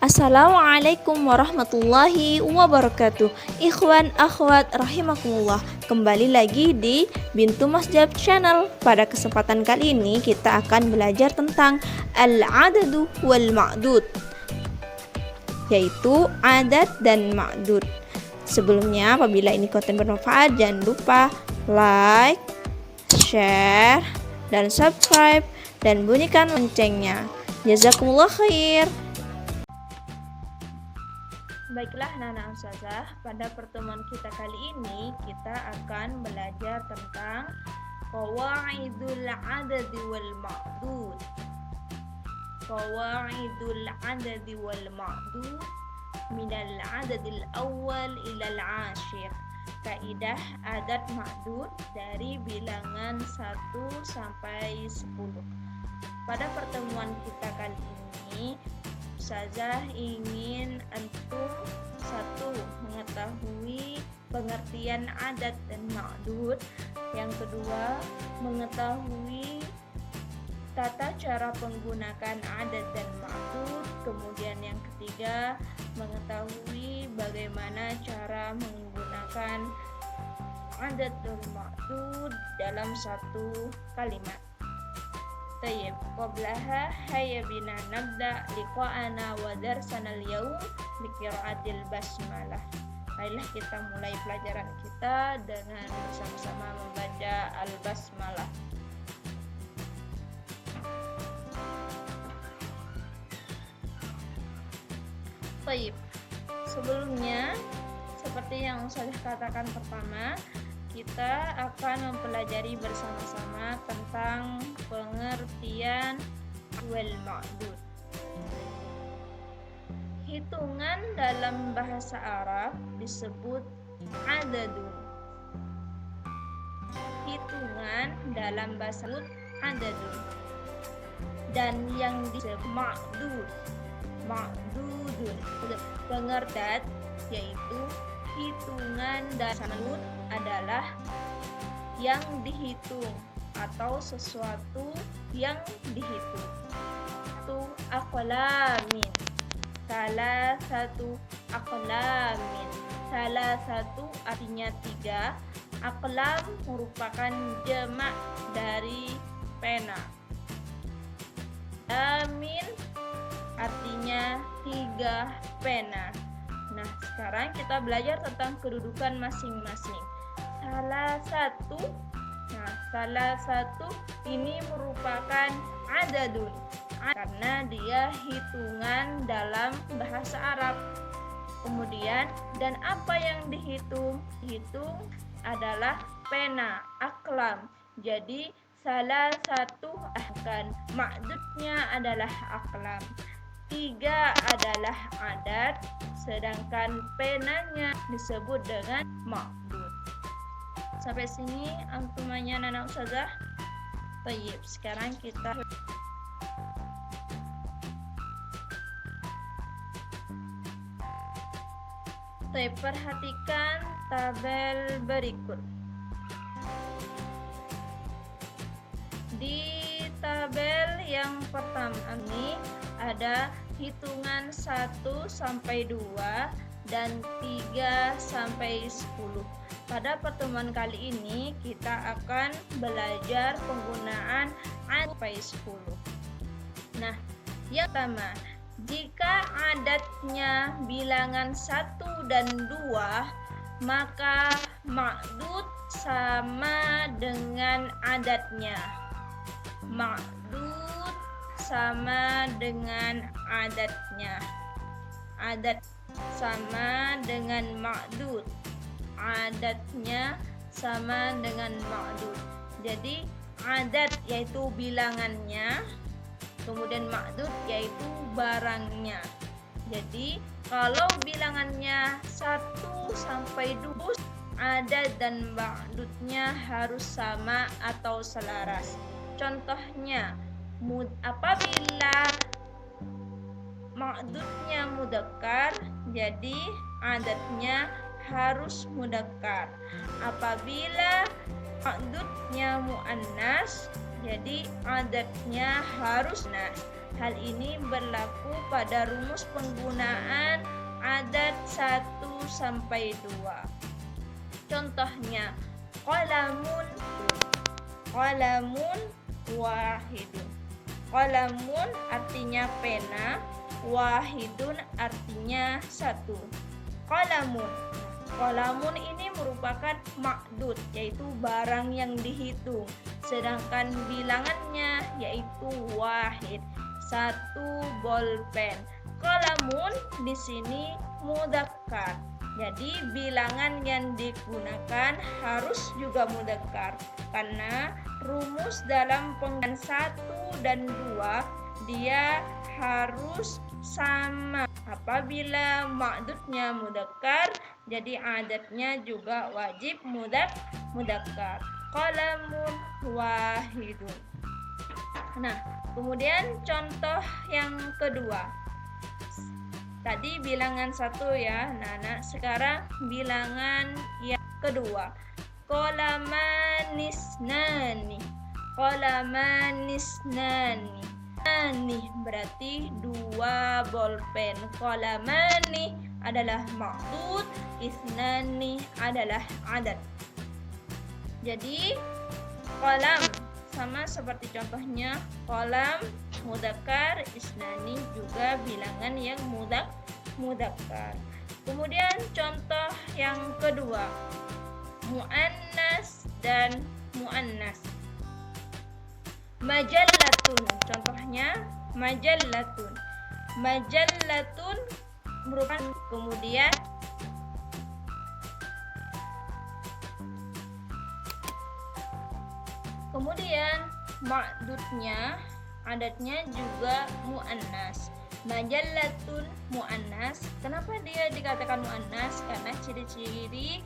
Assalamualaikum warahmatullahi wabarakatuh. Ikhwan akhwat rahimakumullah. Kembali lagi di Bintu Masjab Channel. Pada kesempatan kali ini kita akan belajar tentang al-adadu wal ma'dud, yaitu adat dan ma'dud. Sebelumnya, apabila ini konten bermanfaat, jangan lupa like, share, dan subscribe, dan bunyikan loncengnya. Jazakumullah khair. Baiklah Nana Ustazah, pada pertemuan kita kali ini kita akan belajar tentang qawaidul adadi wal ma'dud. Qawaidul adadi wal ma'dud minal adadil awal ilal ashir. Kaidah adat ma'dud dari bilangan 1 sampai 10. Pada pertemuan kita kali ini Ustazah ingin antum satu, mengetahui pengertian adat dan ma'dud. Yang kedua, mengetahui tata cara menggunakan adat dan ma'dud. Kemudian yang ketiga, mengetahui bagaimana cara menggunakan adat dan ma'dud dalam satu kalimat. Tayyib, qablaha hayya bina nabda liqa'ana wa darsana al-yawm bi qira'atil basmalah. Baiklah, kita mulai pelajaran kita dengan bersama-sama membaca al-basmalah. Tayyib, sebelumnya seperti yang saya katakan pertama, kita akan mempelajari bersama-sama tentang pengertian wal ma'dud. Hitungan dalam bahasa Arab disebut adadun. Hitungan dalam bahasa Arab adadun. Dan yang disebut ma'dud, ma'dudun. Pengertian yaitu hitungan dalam ma'dud adalah yang dihitung atau sesuatu yang dihitung. Satu aqlamin, salah satu aqlamin. Salah satu artinya 3. Aqlam merupakan jamak dari pena. Amin artinya 3 pena. Nah, sekarang kita belajar tentang kedudukan masing-masing. Salah satu ini merupakan adadun karena dia hitungan dalam bahasa Arab. Kemudian, dan apa yang dihitung? Dihitung adalah pena, aklam. Jadi salah satu akan ma'dudnya adalah aklam. 3 adalah adat, sedangkan penanya disebut dengan ma'dud. Sampai sini antumanya Nana Ustazah. Baik, sekarang kita perhatikan tabel berikut. Di tabel yang pertama ini ada hitungan 1 sampai 2 dan 3 sampai 10. Pada pertemuan kali ini kita akan belajar penggunaan sampai 10. Nah, yang pertama, jika adatnya bilangan 1 dan 2, maka ma'dud sama dengan adatnya. Ma'dud sama dengan adatnya. Adat sama dengan ma'dud. Adatnya sama dengan ma'dud. Jadi adat yaitu bilangannya, kemudian ma'dud yaitu barangnya. Jadi kalau bilangannya 1 sampai 2, adat dan ma'dudnya harus sama atau selaras. Contohnya, apabila ma'dudnya mudzakkar, jadi adatnya harus mudzakkar. Apabila ma'dudnya muannas, jadi adatnya harus nas. Hal ini berlaku pada rumus penggunaan adat 1 sampai 2. Contohnya, qalamun wahidun. Qalamun artinya pena, wahidun artinya satu. Qalamun ini merupakan ma'dud, yaitu barang yang dihitung. Sedangkan bilangannya yaitu wahid, satu bolpen. Qalamun di sini mudzakkar. Jadi bilangan yang digunakan harus juga mudzakkar, karena rumus dalam penggunaan 1 dan 2 dia harus sama. Apabila ma'dudnya mudzakkar, jadi adatnya juga wajib mudzakkar. Qalamun wahidun. Nah, kemudian contoh yang kedua. Tadi bilangan 1 ya, Nana. Sekarang bilangan yang kedua. Qolamanisnani. Nih berarti 2 bolpen. Qolamani adalah ma'dud, isnani adalah adat. Jadi kolam sama seperti contohnya, kolam mudzakkar, isnani juga bilangan yang mudzakkar. Kemudian contoh yang kedua, muannas dan muannas. Majallatun, contohnya majallatun. Majallatun merupakan kemudian ma'dudnya adatnya juga muannas. Majallatun muannas. Kenapa dia dikatakan muannas? Karena ciri-ciri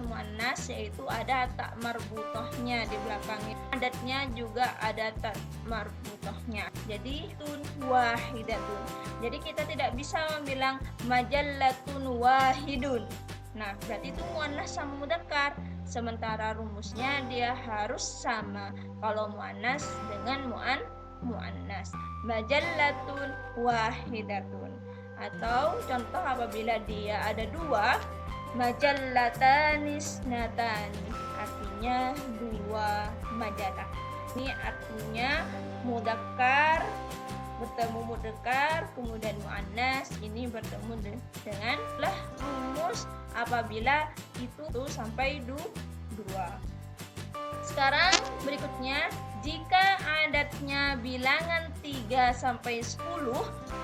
muannas yaitu ada tak marbutohnya di belakangnya. Adatnya juga ada tak marbutohnya. Jadi tun wahidatun. Jadi kita tidak bisa bilang majallatun wahidun. Nah, berarti itu muannas sama mudzakkar. Sementara rumusnya dia harus sama. Kalau muannas dengan muannas. Majallatun wahidatun. Atau contoh apabila dia ada 2, majallatanisnatani, artinya 2 majalah. Ini artinya mudzakkar bertemu mudzakkar, kemudian muannas ini bertemu dengan rumus apabila itu 1 sampai 2. Sekarang berikutnya, jika adatnya bilangan 3 sampai 10,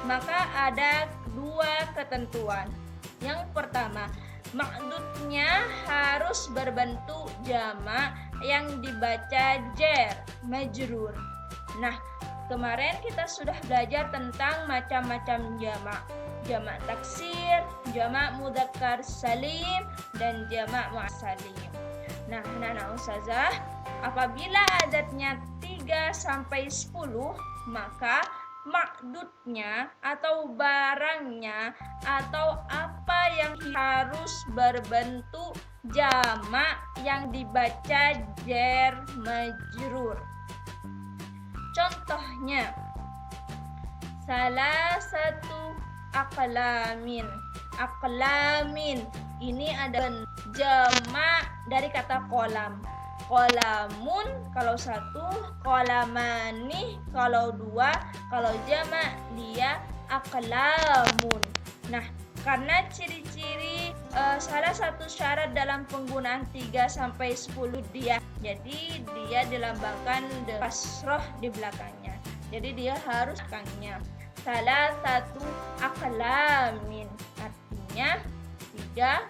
maka ada 2 ketentuan. Yang pertama, ma'dudnya harus berbentuk jamak yang dibaca jar majrur. Nah, kemarin kita sudah belajar tentang macam-macam jamak. Jamak taksir, jamak mudzakkar salim, dan jamak mu'assalim. Nah, Nana Ustazah, apabila adatnya 3 sampai 10, maka ma'dudnya atau barangnya atau apa yang harus berbentuk jamak yang dibaca jar majrur. Contohnya, salah satu aqlamin. Aqlamin ini adalah jamak dari kata kolam. Qolamun kalau 1, qolamani kalau 2, kalau jamak dia aqlamun. Nah, karena ciri-ciri salah satu syarat dalam penggunaan 3 sampai 10 dia, jadi dia dilambangkan dengan kasroh di belakangnya. Jadi dia harus belakangnya. Salah satu aqlamin artinya 3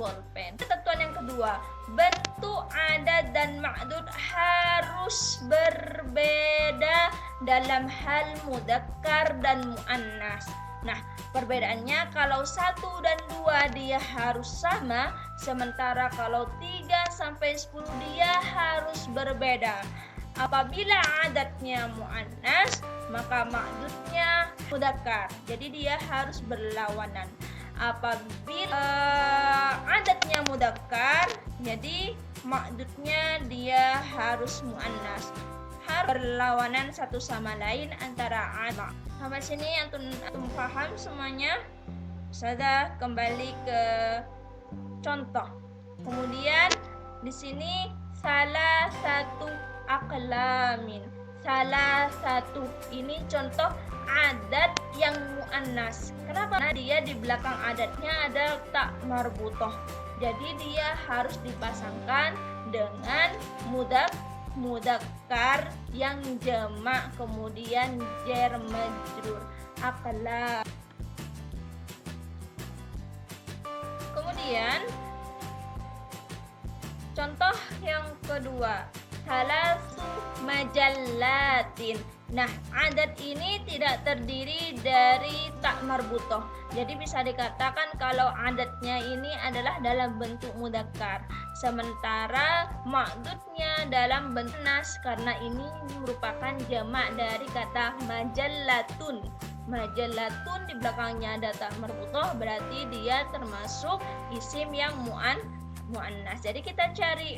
bolpen. Ketentuan yang kedua, bentuk adat dan ma'dud harus berbeda dalam hal mudzakkar dan muannas. Nah, perbedaannya kalau 1 dan 2 dia harus sama, sementara kalau 3 sampai 10 dia harus berbeda. Apabila adatnya muannas, maka ma'dudnya mudzakkar. Jadi dia harus berlawanan. Apabila adatnya mudzakkar, jadi ma'dudnya dia harus muannas. harus berlawanan satu sama lain antara ada. Sampai sini antum paham semuanya? Sudah, kembali ke contoh. Kemudian di sini salah satu aqlamin. Salah satu ini contoh adat yang muannas. Kenapa? Karena dia di belakang adatnya ada tak marbutoh. Jadi dia harus dipasangkan dengan mudakkar yang jamak kemudian jar majrur aqlam. Kemudian contoh yang kedua, salasu majallatin. Nah, adat ini tidak terdiri dari tak marbutoh. Jadi bisa dikatakan kalau adatnya ini adalah dalam bentuk mudzakkar, sementara ma'dudnya dalam bentuk nas karena ini merupakan jamak dari kata majallatun. Majallatun di belakangnya ada tak marbutoh, berarti dia termasuk isim yang muannas. Jadi kita cari,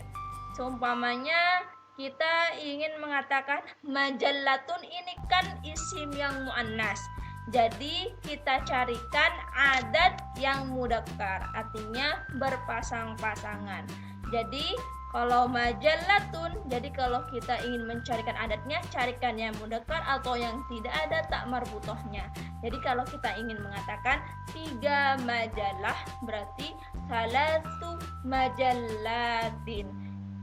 seumpamanya kita ingin mengatakan majallatun ini kan isim yang muannas. Jadi kita carikan adat yang mudzakkar, artinya berpasang-pasangan. Jadi kalau majallatun, jadi kalau kita ingin mencarikan adatnya, carikan yang mudzakkar atau yang tidak ada tak marbutohnya. Jadi kalau kita ingin mengatakan 3 majalah, berarti salatu majallatin.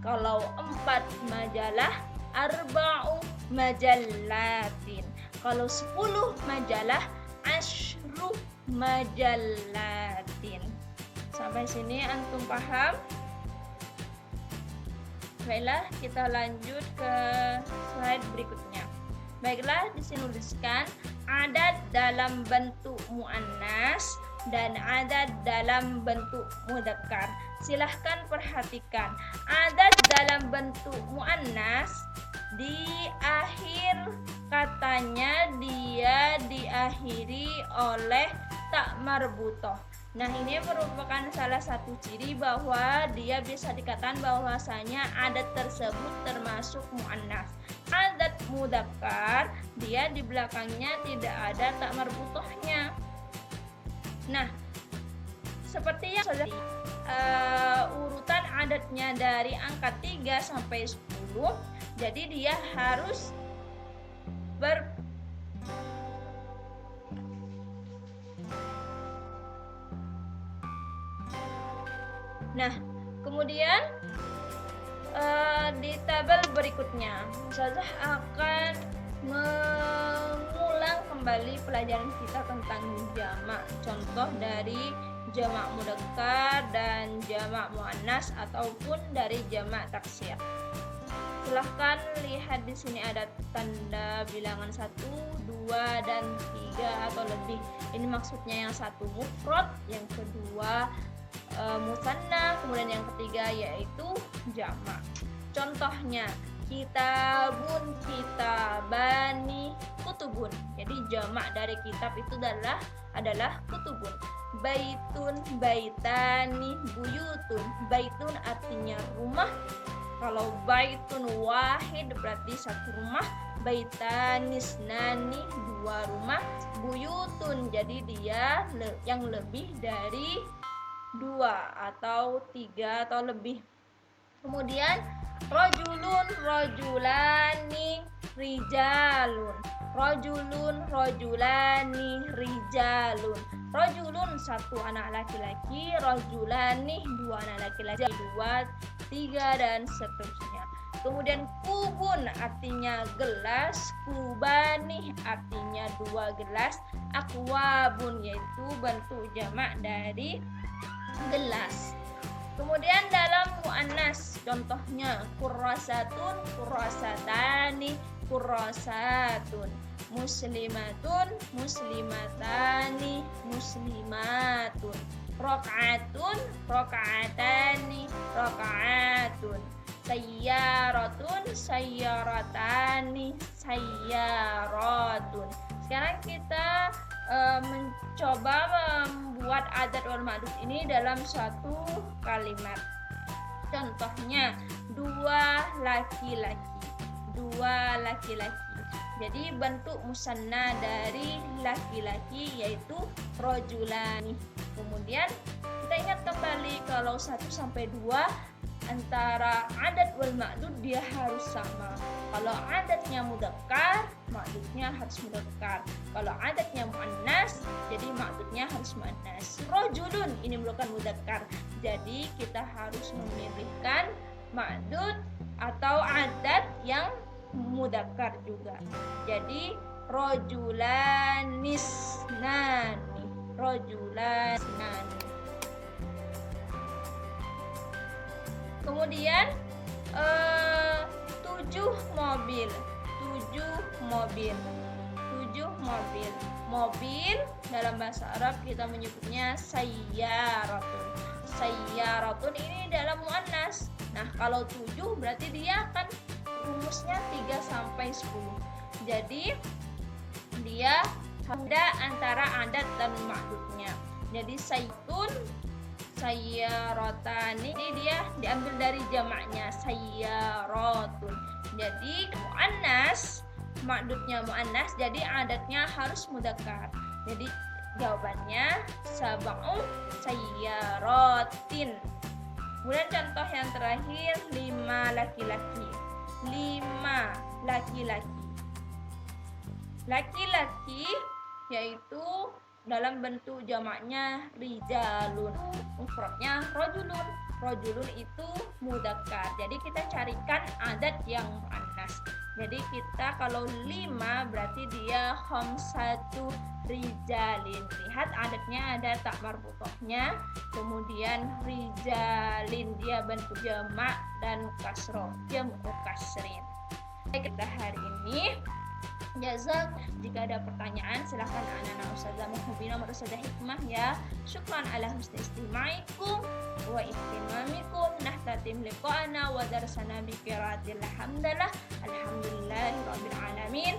Kalau 4 majalah, arba'u majallatin. Kalau 10 majalah, asyru majallatin. Sampai sini antum paham? Baiklah, kita lanjut ke slide berikutnya. Baiklah, di sini tuliskan adat dalam bentuk muannas dan adat dalam bentuk mudzakkar. Silahkan perhatikan, adat dalam bentuk muannas di akhir katanya dia diakhiri oleh tak marbutoh. Nah, ini merupakan salah satu ciri bahwa dia bisa dikatakan bahwasanya adat tersebut termasuk muannas. Adat mudzakkar dia di belakangnya tidak ada tak marbutohnya. Nah, seperti yang sudah urutan adatnya dari angka 3 sampai 10, jadi dia harus Nah, kemudian di tabel berikutnya Ustazah akan mengulang kembali pelajaran kita tentang jamak. Contoh dari jamak mudzakkar dan jamak muannas ataupun dari jamak taksir. Silahkan lihat di sini ada tanda bilangan 1, 2, dan 3 atau lebih. Ini maksudnya yang satu mufrad, yang kedua musanna, kemudian yang ketiga yaitu jamak. Contohnya kitabun, kitabani, kutubun. Jadi jamak dari kitab itu adalah kutubun. Baitun, baitani, buyutun. Baitun artinya rumah. Kalau baitun wahid berarti satu rumah. Baitanis nani, 2 rumah. Buyutun jadi dia yang lebih dari 2 atau 3 atau lebih. Kemudian rojulun, rojulani, rijalun. Rojulun, rojulani, rijalun. Rojulun 1 anak laki-laki, rojulani 2 anak laki-laki, 2, 3 dan seterusnya. Kemudian kubun artinya gelas, kubani artinya 2 gelas, akwabun yaitu bentuk jamak dari gelas. Kemudian dalam muannas contohnya kurrasatun, kurrasatani, kurrasatun. Muslimatun, muslimatani, muslimatun. Rakaatun, rakaatani, rakaatun. Sayyaratun, sayyaratani, sayyaratun. Sekarang kita mencoba membuat adat wal ma'dud ini dalam satu kalimat. Contohnya 2 laki-laki. dua laki-laki. Jadi bentuk musanna dari laki-laki yaitu rojulani. Kemudian kita ingat kembali kalau 1 sampai 2 antara adat wal ma'dud dia harus sama. Kalau adatnya mudzakkar, ma'dudnya harus mudzakkar. Kalau adatnya muannas, jadi ma'dudnya harus muannas. Rajulun ini merupakan mudzakkar. Jadi kita harus memilihkan ma'dud atau adat yang mudzakkar juga. Jadi rajulanisnani, rajulanisnani. Kemudian 7 mobil. Mobil dalam bahasa Arab kita menyebutnya sayyaratun. Sayyaratun ini dalam muannas. Nah, kalau 7 berarti dia akan rumusnya 3 sampai 10. Jadi dia ada antara adat dan ma'dudnya. Jadi sayyarotani ini dia diambil dari jamaknya sayyarotun. Jadi muannas, ma'dudnya muannas, jadi adatnya harus mudzakkar. Jadi jawabannya sab'u sayyarotin. Kemudian contoh yang terakhir 5 laki-laki. 5 laki-laki. Laki-laki yaitu dalam bentuk jamaknya rijalun, mufradnya rajulun. Rajulun itu mudzakkar. Jadi kita carikan adat yang muannas. Jadi kita kalau 5 berarti dia khamsatu rijalin. Lihat adatnya ada tak marbutohnya. Kemudian rijalin dia bentuk jamak dan kasroh, jamu kasrin. Kita hari ini jazak. Jika ada pertanyaan silahkan anak-anak Ustazah Muhibina Ustazah Hikmah ya. Syukran ala husni istima'ikum wa ihtimamikum. Nahtatim liqa'ana wa darsana bi qiraatil hamdalah. Alhamdulillahi rabbil alamin.